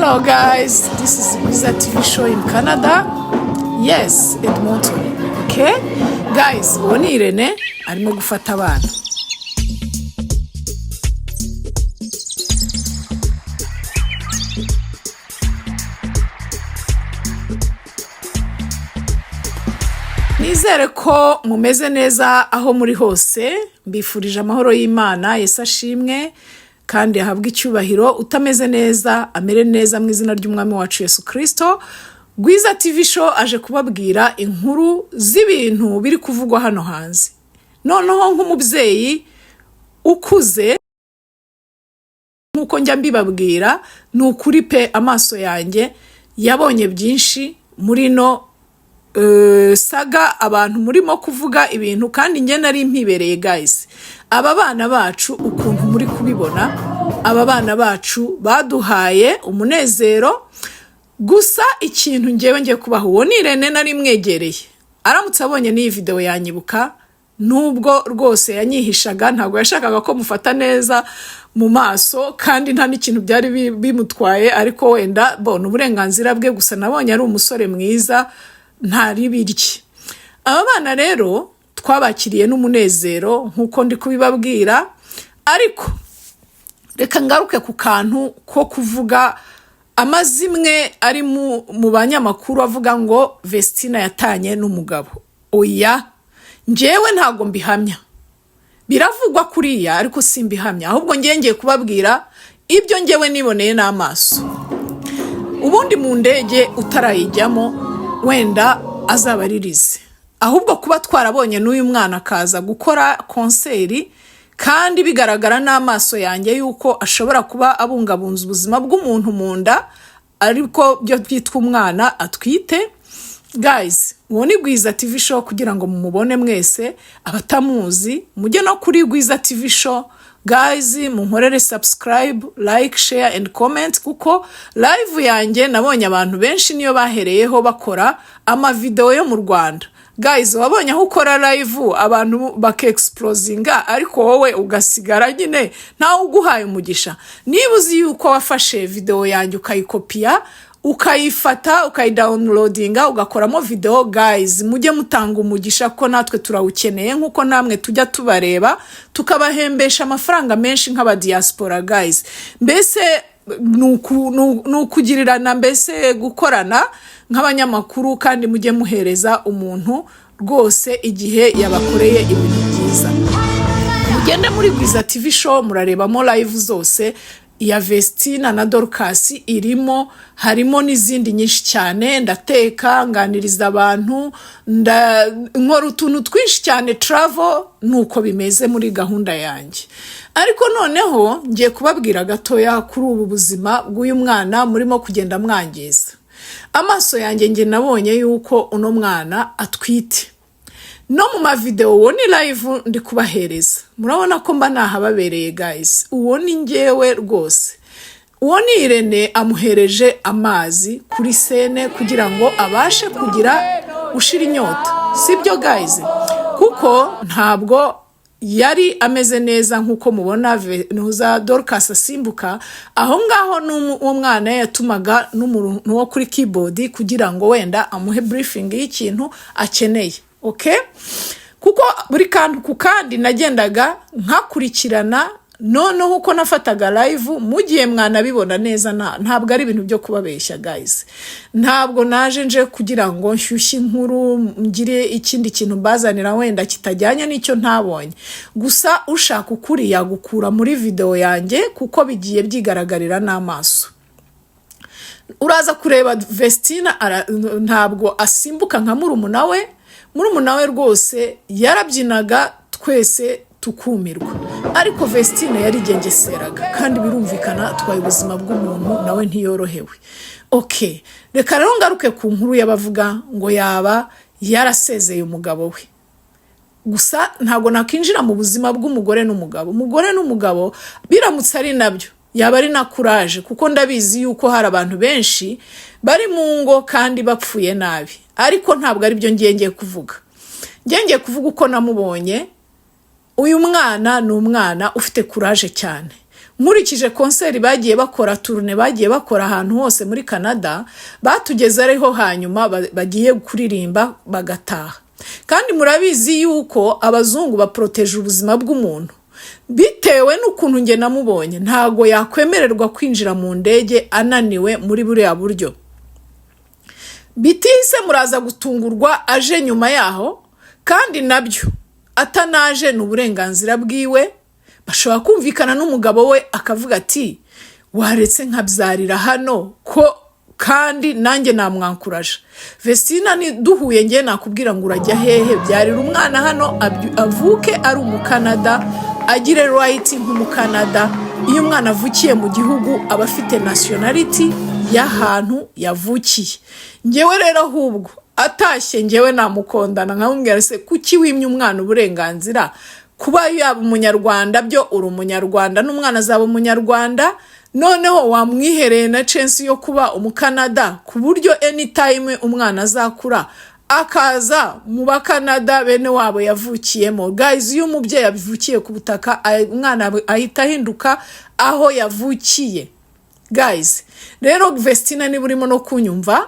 Hello guys, this is Gwiza TV show in Canada. Yes, Edmonton. Okay? Guys, uwo ni Irene arimo gufata abana. Nizere ko mumeze neza aho muri hose, mbifurije amahoro y'Imana, Yesu ashimwe kandi ahabwe icyubahiro. Utameze neza amere neza mu izina ry'umwami wacu Yesu Kristo. Gwiza TV show aje kubabwira inkuru z'ibintu biri kuvugwa hano hanze. Noneho nk'umubyeyi ukuze nkuko njya mbibabwira, ni ukuri pe amaso yanjye yabonye byinshi muri no saga abantu murimo kuvuga ibintu, kandi njye nari mpibereye guys. Aba bana bacu ukuntu muri kubibona, aba bana bacu baduhaye umunezero. Gusa ikintu njyewe ngiye kubaho, uwo ni Irene nari mwegereye, aramutse abonye n'iyi video yanyibuka, nubwo rwose yanyihishaga, ntabwo yashakaga ko mufata neza mu maso, kandi nta n'ikintu byari bimutwaye, ariko wenda bona uburenganzira bwe. Gusa nabonye ari umusore mwiza ntari birye. Aba bana rero twabakiriye n'umunezero nkuko ndi kubibabwira, ariko reka ngaruke ku kantu ko kuvuga amazimwe ari mu banyamakuru avuga ngo Vestina yatanye n'umugabo. Oya, njyewe ntago mbihamya, biravugwa kuriya ariko simbihamya, ahubwo ngiye kubabwira ibyo njyewe niboneye n'amaso. Ubundi mu ndege utarayijyamo wenda azabaririze, ahubwo kuba twarabonye n'uyu mwana akaza gukora konseri, kandi bigaragara n'amaso yanjye yuko ashobora kuba abungabunza ubuzima bw'umuntu mu nda, ariko byo byitwa umwana atwite. Guys, uwo ni Gwiza TV show, kugira ngo mumubone mwese. Abatamuzi mujye no kuri Gwiza TV show. Guys, munkorere subscribe, like, share and comment, kuko live yanjye nabonye abantu benshi niyo bahereyeho bakora ama video yo mu Rwanda. Guys, wabonye aho ukora live abantu baka-explosinga, ariko wowe ugasigara nyine ntawe uguhaye umugisha. Niba uzi yuko wafashe video yanjye ukayikopiya, ukayifata, ukayidownloadinga, ugakoramo video, guys, mujye mutanga umugisha ko natwe turawukeneye, nkuko namwe tujya tubareba tukabahembesha amafaranga menshi nk'aba diaspora. Guys, mbese nukugirirana, mbese gukorana nk'abanyamakuru, kandi mujye muhereza umuntu rwose igihe yabakoreye ibintu byiza. Mugende muri Gwiza TV show murarebamo live zose. Ya Vestina na Dorcas irimo, harimo n'izindi nyinshi cyane. Ndateka, nganiriza abantu, nkora utuntu twinshi cyane, travel, nuko bimeze muri gahunda yanjye. Ariko noneho ngiye kubabwira gatoya kuri ubu buzima bw'uyu mwana murimo kugenda mwangiza. Amaso yanjye nge nabonye yuko uno mwana atwite. No mu ma video uwo ni live ndi kubahereza, murabona ko mba nahababereye guys. Uwo ni njyewe rwose. Uwo ni Irene amuhereje amazi kuri sene kugira ngo abashe kugira ushira inyota, sibyo guys? Kuko ntabwo yari ameze neza nkuko mubona Nuza Dorcas asimbuka aho ngaho. N'uwo mwana yatumaga n'umuntu wo kuri keyboard kugira ngo wenda amuhe briefing y'ikintu akeneye. Okay? Kuko buri kantu ku kandi nagendaga nkakurikirana, noneho uko nafataga live mugiye mwana bibona neza. Ntabwo ari ibintu byo kubabeshya guys. Ntabwo naje nje kugira ngo nshyushye inkuru, ngire ikindi kintu mbazanira wenda kitajyanye n'icyo ntabonye. Gusa ushaka ukuri yagukura muri video yanjye, kuko bigiye byigaragarira n'amaso. Uraza kureba Vestina ntabwo asimbuka nka murumuna we. Murumuna we rwose yarabyinaga twese tukumirwa, ariko Vestina yarigengeseraga, kandi birumvikana atwaye ubuzima bw'umuntu nawe ntiyorohewe. Okay, reka rero ngaruke ku nkuru y'abavuga ngo yaba yarasezeye umugabo we. Gusa ntago nakinjira mu buzima bw'umugore n'umugabo. Umugore n'umugabo biramutse ari nabyo yaba ari na courage, kuko ndabizi yuko hari abantu benshi bari mu ngo kandi bapfuye nabi, ariko ntabwo ari byo ngiye kuvuga. Ngiye kuvuga uko namubonye. Uyu mwana ni umwana ufite courage cyane. nkurikije konseri bagiye bakora, turune bagiye bakora ahantu hose muri Canada, batugeze ariho hanyuma bagiye kuririmba bagataha. Kandi murabizi yuko abazungu baproteje ubuzima bw'umuntu, bitewe n'ukuntu nge namubonye ntago yakwemererwa kwinjira mu ndege ananiwe muri buriya buryo. Bitise muraza gutungurwa aje nyuma yaho, kandi nabyo atanaje n'uburenganzira bwiwe. Bashobora kumvikana n'umugabo we akavuga ati waretse nkabyarira hano ko, kandi nanjye namwankuraje. Vestina ni duhuye nge nakubwira ngo urajya hehe, byarira umwana hano avuke ari umukanada, agire right nk'umukanada. Iyo umwana avukiye mu gihugu aba afite nationality y'ahantu yavukiye. Ngewe rero ahubwo atashye ngewe namukondana nkamubwira se kuki wimye umwana uburenganzira kuba yaba umunyarwanda, byo uri umunyarwanda n'umwana azaba umunyarwanda, noneho wamwihereye na chance yo kuba umukanada ku buryo anytime umwana azakura akaza mu bakanada bene wabo yavukiyemo. Guys, iyo umubyeyi abivukiye ku butaka umwana ahita ahinduka aho yavukiye. Guys, rero Vestina ni burimo no kunyumva,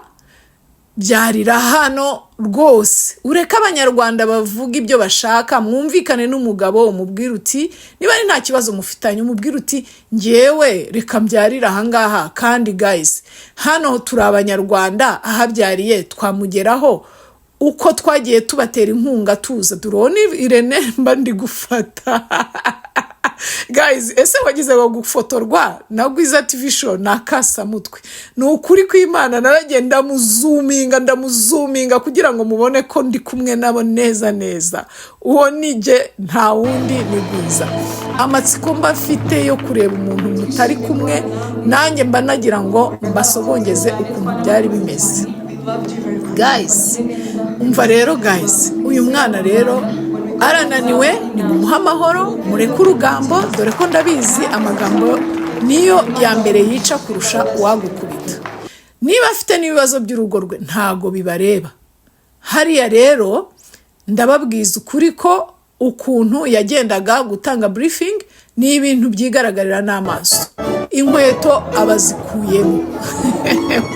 byarira hano rwose, ureka abanyarwanda bavuga ibyo bashaka, mwumvikane n'umugabo umubwira uti niba ari nta kibazo mufitanye, umubwira uti ngewe reka mbyarira ahangaha. Kandi guys, hano turi abanyarwanda, ahabyariye twamugeraho uko twagiye tubatera inkunga tuza. Duroni Irene mba ndi gufata guys, ese wagize ngo gufotorwa na Gwiza TV show nakasa mutwe? Ni ukuri kw'Imana naragenda ndamuzuminga kugira ngo mubone ko ndi kumwe nabo neza neza. Uwo nije nta wundi ni Gwiza. Amatsiko mba afite yo kureba umuntu mutari kumwe, nanjye mba nagira ngo mbasobongeze ukuntu byari bimeze. Guys, umva rero guys, uyu mwana rero arananiwe, ni mumuha amahoro, mureke urugambo, dore ko ndabizi amagambo niyo ya mbere yica kurusha uwagukubita. Niba afite n'ibibazo by'urugo rwe ntago bibareba. Hariya rero ndababwiza ukuri ko ukuntu yagendaga gutanga briefing ni ibintu byigaragarira n'amaso. Inkweto abazikuyemo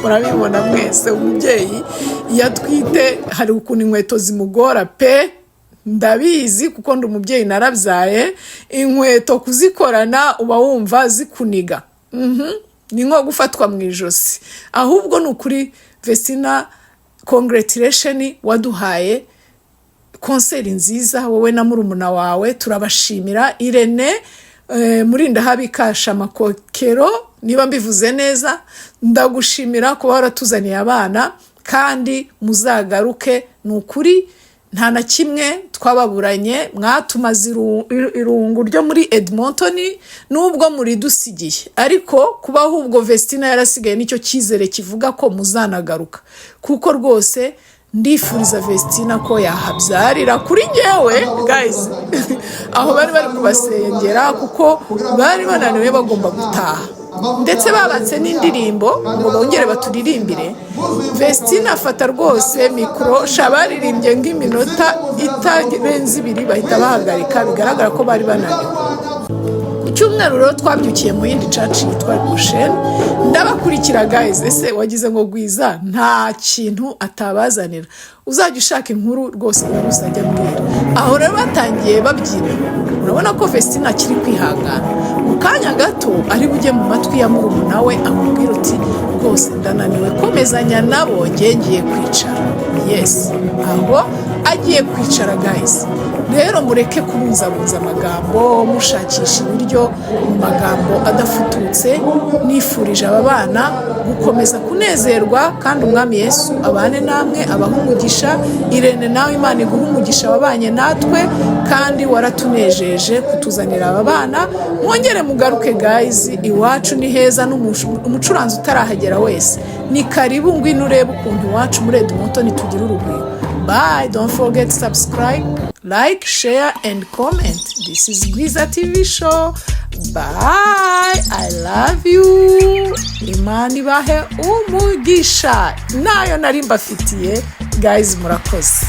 murabibona mwese. Umubyeyi yatwite hari ukuntu inkweto zimugora pe, ndabizi kuko ndi umubyeyi narabyaye. Inkweto kuzikorana uba wumva zikuniga, ni nko gufatwa mu ijosi. Ahubwo ni ukuri Vestina, congratulation, waduhaye konseri nziza wowe na murumuna wawe, turabashimira. Irene Murinda habikasha makokero, niba mbivuze neza, ndagushimira kuba waratuzaniye abana, kandi muzagaruke. Ni ukuri nta na kimwe twababuranye, mwatumaze irungu ryo muri Edmonton nubwo muri dusigiye, ariko kuba ahubwo Vestina yarasigaye nicyo cyizere kivuga ko muzanagaruka, kuko rwose ndifuriza Vestina ko yahabyarira kuri ngewe guys aho bari kubasengera, kuko bari bananiwe bagomba gutaha, ndetse babatse n'indirimbo ngo bongere baturirimbire. Vestina afata rwose mikro, shabaririmbye nk'iminota itarenze 2 bahita bahagarika, bigaragara ko bari bananiwe. Cyumweru rero twabyukiye mu yindi church yitwa Goshen, ndabakurikira guys. Ese wagize ngo Gwiza nta kintu atabazanira? Uzajya ushaka inkuru rwose uzajya mbwira. Aho rero batangiye babyina, urabona ko Vestina kiri kwihangana. Mu kanya gato ari bujye mu matwi ya murumuna we amubwira uti rwose ndananiwe, komezanya nabo, ngiye kwicara. Yes, aho agiye kwicara guys. Rero mureke kubunzabunza amagambo, mushakisha ibiryo mu magambo adafututse. Nifurije aba bana gukomeza kunezerwa, kandi umwami Yesu abane namwe, abahumugisha. Irene nawe Imana iguha umugisha wabanye natwe, kandi waratunejeje kutuzanira aba bana. Mwongere mugaruke guys, iwacu ni heza, n'umucuranzi utarahagera wese ni karibu, ngwino urebe ukuntu iwacu muri Edmonton tugira urugwiro. Bye, don't forget to subscribe, like, share and comment. This is Gwiza TV show. Bye, I love you. Imana ibahe umugisha nayo nari mbafitiye guys, murakoze.